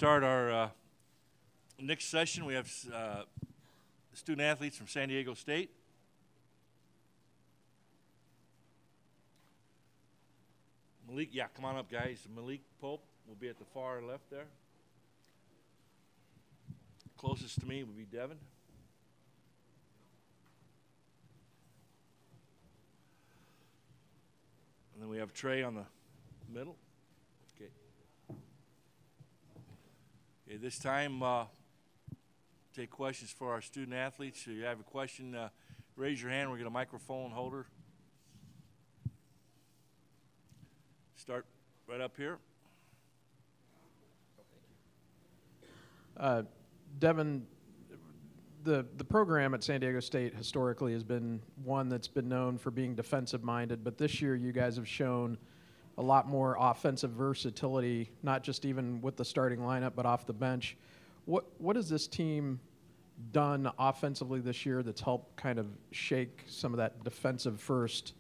start our next session. We have student athletes from San Diego State. Malik, yeah, come on up, guys. Malik Pope will be at the far left there. Closest to me would be Devin. And then we have Trey on the middle. Okay. Okay, this time, take questions for our student athletes. So you have a question, raise your hand. We'll get a microphone holder. Start right up here. Devin, the program at San Diego State historically has been one that's been known for being defensive-minded, but this year you guys have shown a lot more offensive versatility, not just even with the starting lineup, but off the bench. What has this team done offensively this year that's helped kind of shake some of that defensive-first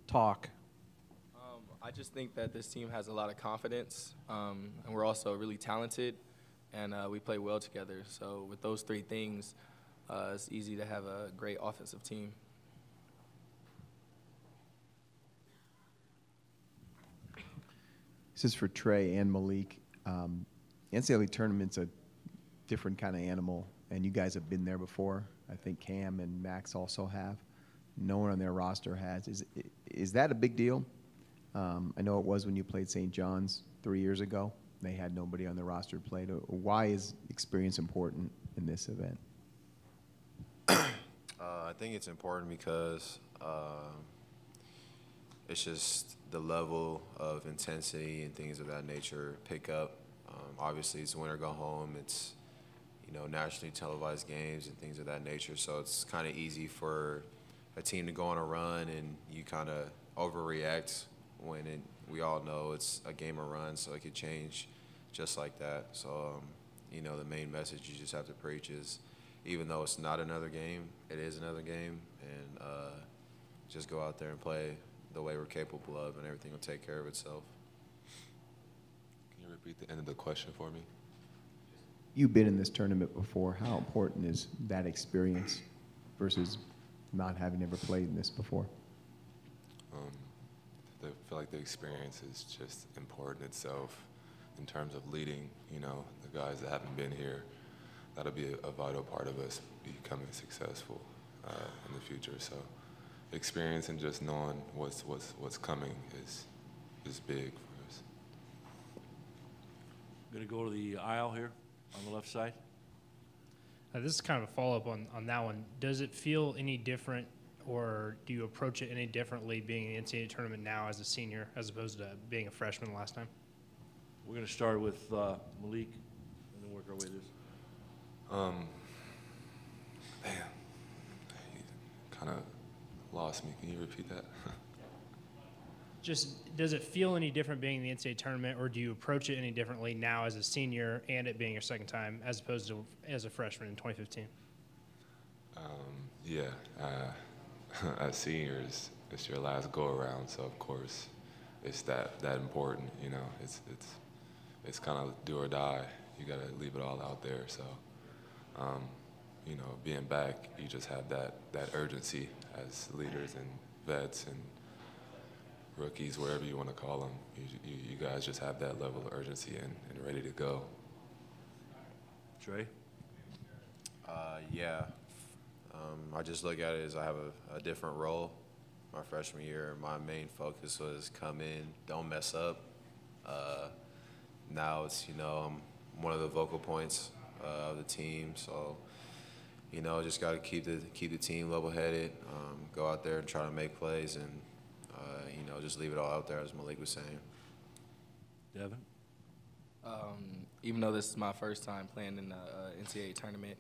talk? I just think that this team has a lot of confidence, and we're also really talented, and we play well together. So with those three things, it's easy to have a great offensive team. This is for Trey and Malik. NCAA tournament's a different kind of animal, and you guys have been there before. I think Cam and Max also have. No one on their roster has. Is that a big deal? I know it was when you played St. John's 3 years ago. They had nobody on the roster played. Why is experience important in this event? I think it's important because it's just the level of intensity and things of that nature pick up. Obviously, it's win or go home. It's, nationally televised games and things of that nature. So it's kind of easy for a team to go on a run and you kind of overreact when we all know it's a game of runs, so it could change just like that. So, the main message you just have to preach is, even though it's not another game, it is another game, and just go out there and play the way we're capable of, and everything will take care of itself. Can you repeat the end of the question for me? You've been in this tournament before. How important is that experience versus not having ever played in this before? I feel like the experience is just important itself in terms of leading, the guys that haven't been here. That'll be a vital part of us becoming successful in the future. So experience and just knowing what's coming is big for us. Going to go to the aisle here on the left side. This is kind of a follow-up on that one. Does it feel any different, or do you approach it any differently being in the NCAA tournament now as a senior as opposed to being a freshman last time? We're going to start with Malik and then work our way to this. Man, you kind of lost me. Can you repeat that? Just, does it feel any different being in the NCAA tournament, or do you approach it any differently now as a senior and it being your second time as opposed to as a freshman in 2015? As seniors, it's your last go-around, so of course it's that important. It's kind of do or die. You got to leave it all out there. So, being back, you just have that urgency as leaders and vets and rookies, wherever you want to call them. You guys just have that level of urgency and ready to go. Trey? Yeah. I just look at it as I have a different role. My freshman year, my main focus was come in, don't mess up. Now it's, I'm one of the vocal points of the team. So, just got to keep the team level-headed, go out there and try to make plays, and, just leave it all out there, as Malik was saying. Devin? Even though this is my first time playing in the NCAA tournament,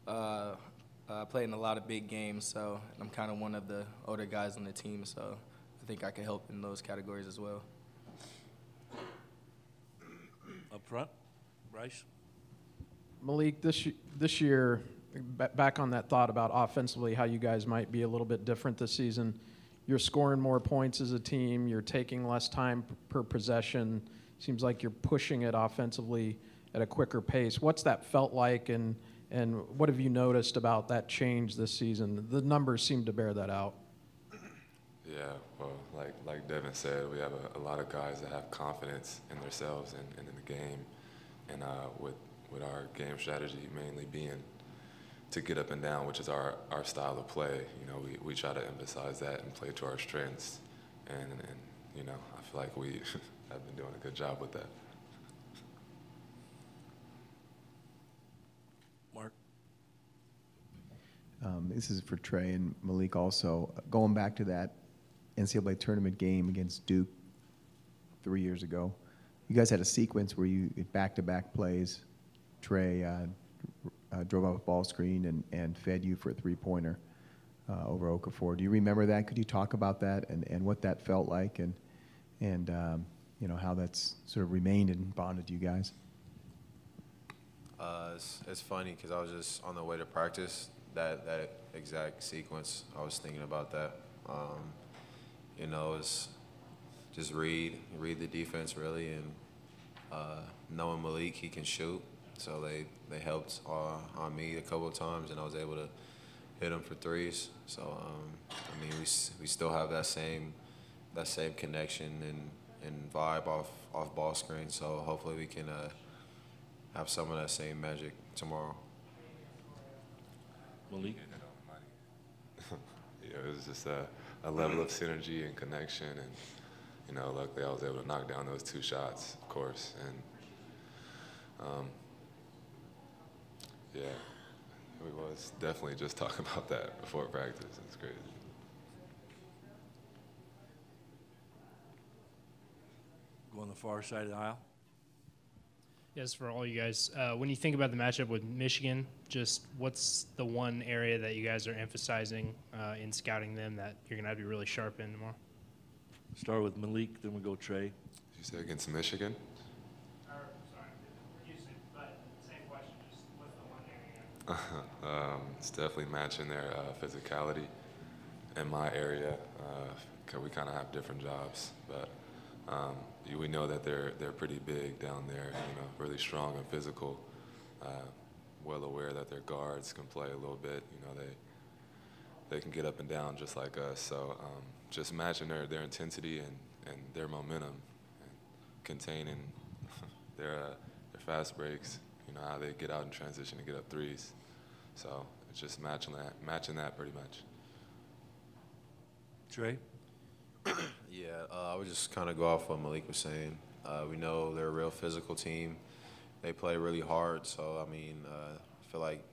I played in a lot of big games, so I'm kind of one of the older guys on the team, so I think I can help in those categories as well. Up front, Bryce? Malik, this year, back on that thought about offensively, how you guys might be a little bit different this season. You're scoring more points as a team. You're taking less time per possession. Seems like you're pushing it offensively at a quicker pace. What's that felt like, and what have you noticed about that change this season? The numbers seem to bear that out. Yeah, well, like Devin said, we have a lot of guys that have confidence in themselves and in the game, and with our game strategy mainly being to get up and down, which is our style of play. You know, we try to emphasize that and play to our strengths, and you know, I feel like we have been doing a good job with that. Mark? This is for Trey and Malik also. Going back to that NCAA tournament game against Duke 3 years ago, you guys had a sequence where you back-to-back plays. Trey drove up a ball screen and fed you for a three-pointer over Okafor. Do you remember that? Could you talk about that and what that felt like and you know, how that's sort of remained and bonded you guys? It's funny because I was just on the way to practice that exact sequence. I was thinking about that. You know, it's just read the defense really, and knowing Malik, he can shoot, so they helped on me a couple of times, and I was able to hit him for threes. So I mean, we still have that same connection and vibe off ball screen. So hopefully we can have some of that same magic tomorrow. Malik? Yeah, it was just a level of synergy and connection, and you know, luckily I was able to knock down those two shots, of course, and yeah, we was definitely just talking about that before practice. It's crazy. Go on the far side of the aisle. Yes, for all you guys. When you think about the matchup with Michigan, just what's the one area that you guys are emphasizing in scouting them that you're going to have to be really sharp in tomorrow? Start with Malik, then we go Trey. You said against Michigan? Sorry, but same question, just what's the one area? It's definitely matching their physicality. In my area, 'cause we kind of have different jobs, but we know that they're pretty big down there, you know, really strong and physical. Well aware that their guards can play a little bit, you know, they can get up and down just like us. So just matching their intensity and their momentum, and containing their fast breaks, you know, how they get out in transition to get up threes. So it's just matching that pretty much. Trey? Yeah, I would just kind of go off what Malik was saying. We know they're a real physical team. They play really hard, so I mean, I feel like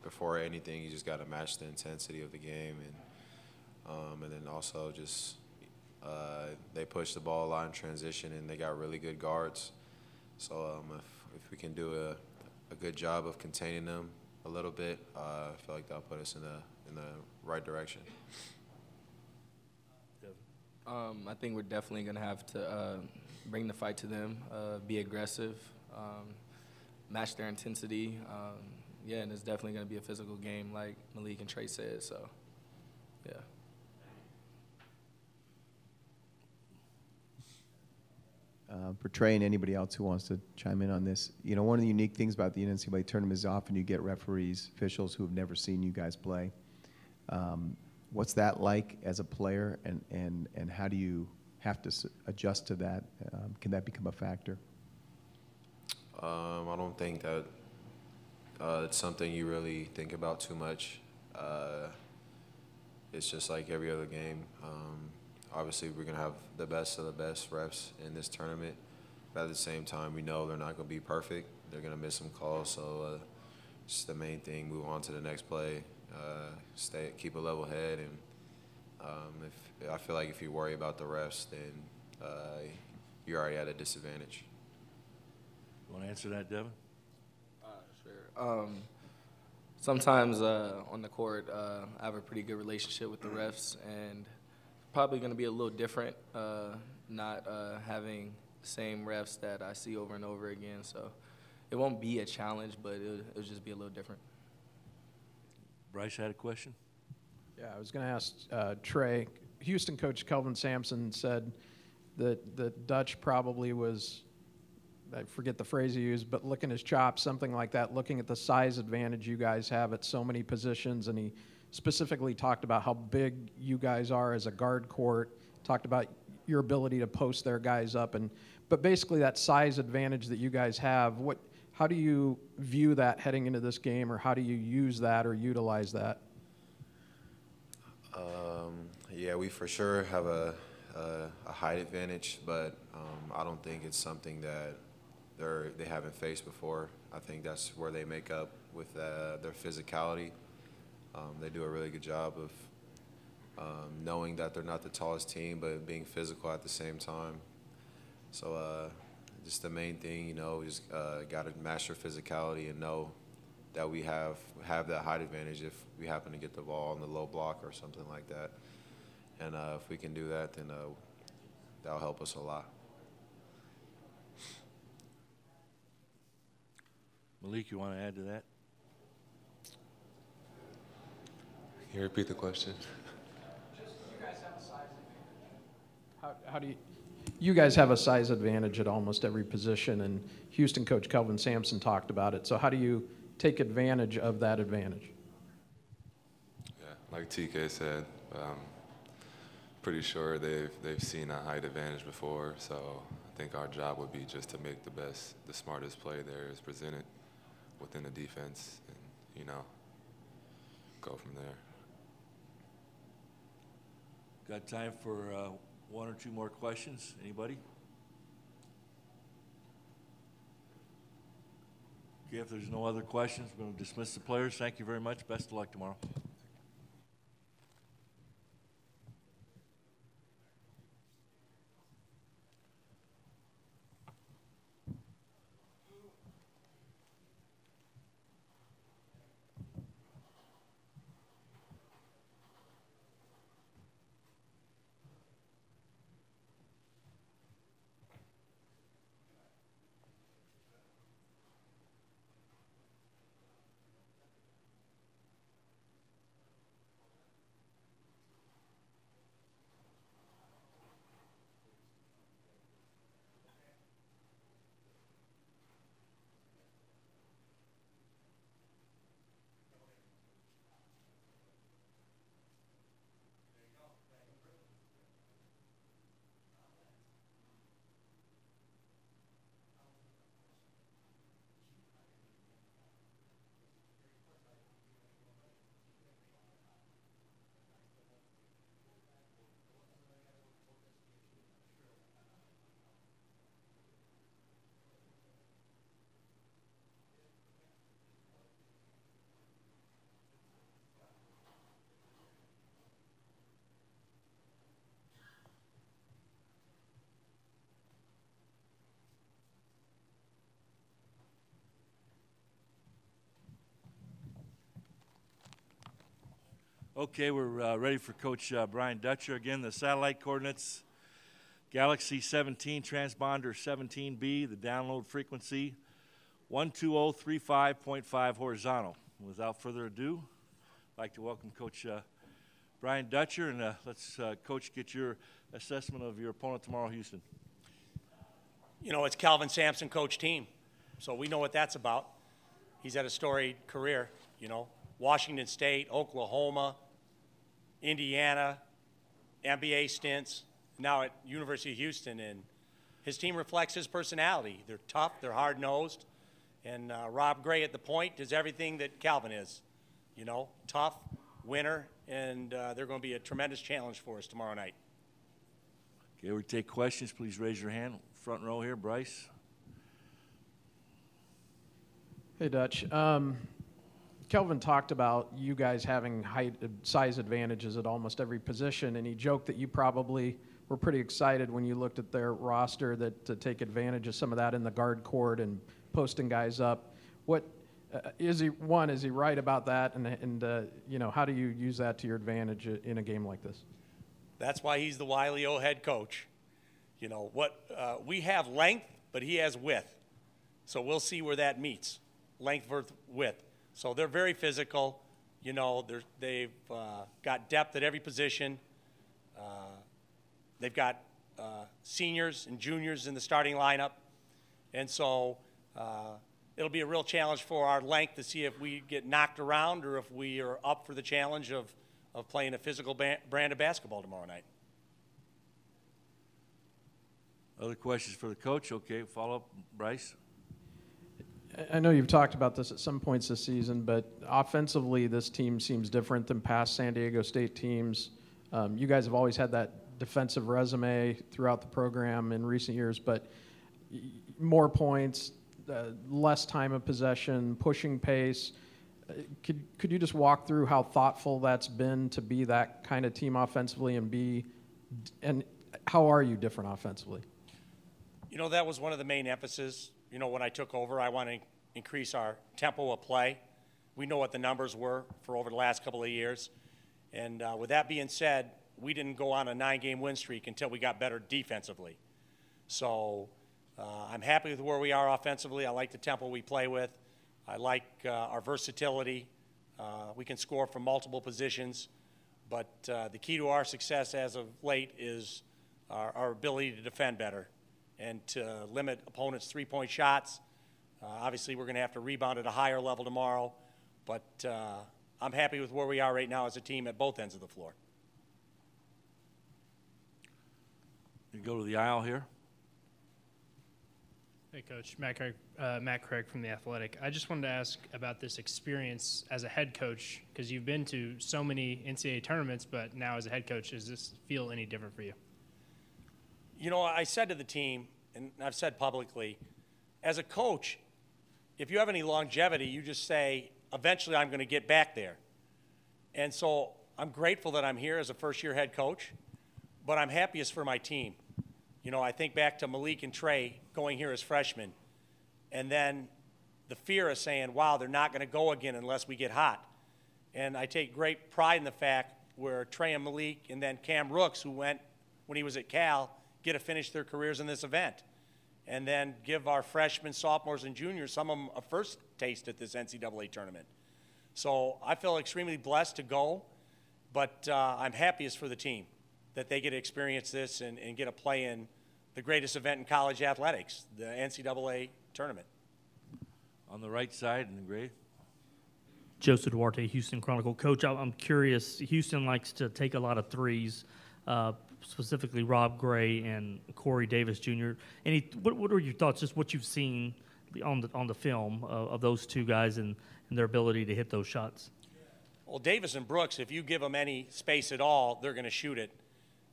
before anything, you just got to match the intensity of the game, and then also just they push the ball a lot in transition, and they got really good guards. So if we can do a good job of containing them a little bit, I feel like that'll put us in the right direction. I think we're definitely going to have to bring the fight to them, be aggressive, match their intensity. Yeah, and it's definitely going to be a physical game like Malik and Trey said, so, yeah. For Trey and anybody else who wants to chime in on this, you know, one of the unique things about the NCAA tournament is often you get referees, officials who have never seen you guys play. What's that like as a player, and how do you have to adjust to that? Can that become a factor? I don't think that it's something you really think about too much. It's just like every other game. Obviously, we're going to have the best of the best refs in this tournament, but at the same time, we know they're not going to be perfect. They're going to miss some calls, so just the main thing, move on to the next play. Keep a level head, and I feel like if you worry about the refs, then you're already at a disadvantage. You want to answer that, Devin? Sure. Sometimes on the court, I have a pretty good relationship with the refs, and probably going to be a little different, not having the same refs that I see over and over again. So it won't be a challenge, but it'll just be a little different. Bryce had a question? Yeah, I was going to ask Trey. Houston coach Kelvin Sampson said that the Dutch probably was I forget the phrase he used, but licking his chops, something like that, looking at the size advantage you guys have at so many positions. And he specifically talked about how big you guys are as a guard court, talked about your ability to post their guys up. But basically that size advantage that you guys have, how do you view that heading into this game, or how do you use that or utilize that? Yeah, we for sure have a height advantage, but I don't think it's something that they haven't faced before. I think that's where they make up with their physicality. They do a really good job of knowing that they're not the tallest team, but being physical at the same time. So just the main thing, just got to master physicality and know that we have that height advantage if we happen to get the ball on the low block or something like that. And if we can do that, then that'll help us a lot. Malik, you want to add to that? Can you repeat the question? You guys have a size advantage. How do you guys have a size advantage at almost every position, and Houston coach Kelvin Sampson talked about it. So how do you take advantage of that advantage? Yeah, like TK said, pretty sure they've seen a height advantage before, so I think our job would be just to make the smartest play there is presented within the defense and, go from there. Got time for one or two more questions? Anybody? Okay, if there's no other questions, we're going to dismiss the players. Thank you very much. Best of luck tomorrow. Okay, we're ready for Coach Brian Dutcher. Again, the satellite coordinates, Galaxy 17, transponder 17B, the download frequency 12035.5 horizontal. Without further ado, I'd like to welcome Coach Brian Dutcher, and let's, Coach, get your assessment of your opponent tomorrow, Houston. It's Kelvin Sampson coach team, so we know what that's about. He's had a storied career, Washington State, Oklahoma, Indiana, NBA stints, now at University of Houston, and his team reflects his personality. They're tough, they're hard-nosed, and Rob Gray at the point is everything that Calvin is, tough, winner, and they're going to be a tremendous challenge for us tomorrow night. Okay, we take questions. Please raise your hand. Front row here, Bryce. Hey, Dutch. Kelvin talked about you guys having size advantages at almost every position, and he joked that you probably were pretty excited when you looked at their roster to take advantage of some of that in the guard court and posting guys up. Is he right about that, and how do you use that to your advantage in a game like this? That's why he's the Wile O head coach. We have length, but he has width, so we'll see where that meets, length versus width. So they're very physical. They've got depth at every position. They've got seniors and juniors in the starting lineup. And so it'll be a real challenge for our length to see if we get knocked around or if we are up for the challenge of playing a physical brand of basketball tomorrow night. Other questions for the coach? Okay, follow up, Bryce. I know you've talked about this at some points this season, but offensively, this team seems different than past San Diego State teams. You guys have always had that defensive resume throughout the program in recent years, but more points, less time of possession, pushing pace. Could you just walk through how thoughtful that's been to be that kind of team offensively and how are you different offensively? You know, that was one of the main emphasis. You know, when I took over, I want to increase our tempo of play. We know what the numbers were for over the last couple of years. And with that being said, we didn't go on a 9-game win streak until we got better defensively. So I'm happy with where we are offensively. I like the tempo we play with. I like our versatility. We can score from multiple positions. But the key to our success as of late is our ability to defend better and to limit opponents' three-point shots. Obviously, we're going to have to rebound at a higher level tomorrow. But I'm happy with where we are right now as a team at both ends of the floor. You go to the aisle here. Hey, Coach. Matt Craig from The Athletic. I just wanted to ask about this experience as a head coach, because you've been to so many NCAA tournaments, but now as a head coach, does this feel any different for you? You know, I said to the team, and I've said publicly, as a coach, if you have any longevity, you just say, eventually I'm going to get back there. And so I'm grateful that I'm here as a first-year head coach, but I'm happiest for my team. You know, I think back to Malik and Trey going here as freshmen, and then the fear of saying, wow, they're not going to go again unless we get hot. And I take great pride in the fact where Trey and Malik and then Cam Rooks, who went when he was at Cal, get to finish their careers in this event. And then give our freshmen, sophomores, and juniors, some of them, a first taste at this NCAA tournament. So I feel extremely blessed to go, but I'm happiest for the team that they get to experience this and get to play in the greatest event in college athletics, the NCAA tournament. On the right side in the gray. Joseph Duarte, Houston Chronicle. Coach, I'm curious, Houston likes to take a lot of threes, specifically Rob Gray and Corey Davis Jr. What are your thoughts, just what you've seen on the film of those two guys and their ability to hit those shots? Well, Davis and Brooks, if you give them any space at all, they're going to shoot it.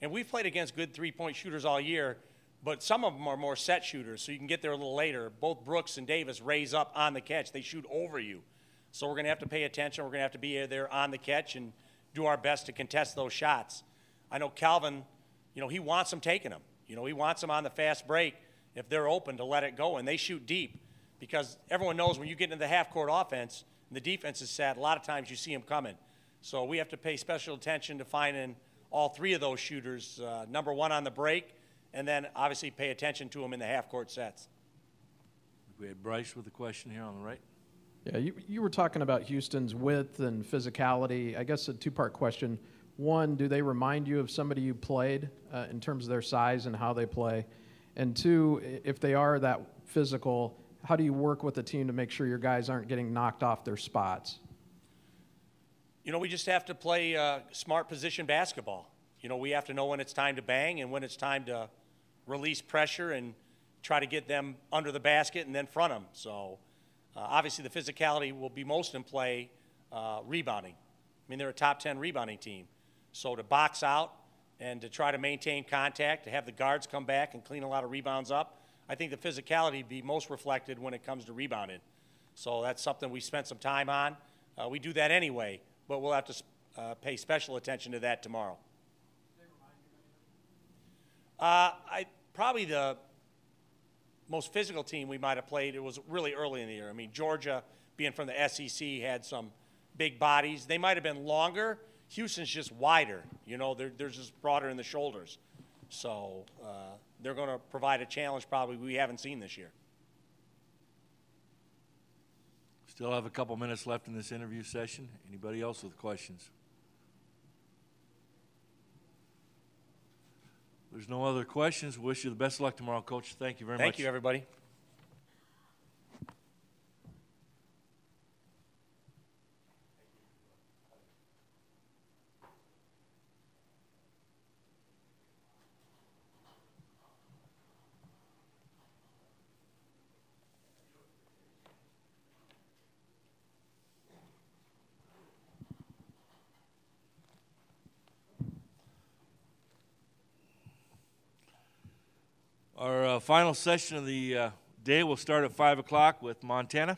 And we've played against good three-point shooters all year, but some of them are more set shooters, so you can get there a little later. Both Brooks and Davis raise up on the catch. They shoot over you. So we're going to have to pay attention. We're going to have to be there on the catch and do our best to contest those shots. I know Calvin, you know, he wants them taking them. You know, he wants them on the fast break if they're open to let it go, and they shoot deep because everyone knows when you get into the half-court offense and the defense is set, a lot of times you see them coming. So we have to pay special attention to finding all three of those shooters, number one on the break, and then obviously pay attention to them in the half-court sets. We had Bryce with a question here on the right. Yeah, you were talking about Houston's width and physicality. I guess a two-part question. One, do they remind you of somebody you played in terms of their size and how they play? And two, if they are that physical, how do you work with the team to make sure your guys aren't getting knocked off their spots? You know, we just have to play smart position basketball. You know, we have to know when it's time to bang and when it's time to release pressure and try to get them under the basket and then front them. So obviously the physicality will be most in play rebounding. I mean, they're a top 10 rebounding team. So to box out and to try to maintain contact, to have the guards come back and clean a lot of rebounds up, I think the physicality would be most reflected when it comes to rebounding. So that's something we spent some time on. We do that anyway, but we'll have to pay special attention to that tomorrow. Probably the most physical team we might have played, it was really early in the year. I mean, Georgia, being from the SEC, had some big bodies. They might have been longer. Houston's just wider. You know, they're just broader in the shoulders. So they're going to provide a challenge probably we haven't seen this year. Still have a couple minutes left in this interview session. Anybody else with questions? There's no other questions. Wish you the best of luck tomorrow, Coach. Thank you very much. Thank you, everybody. Our final session of the day will start at 5 o'clock with Montana.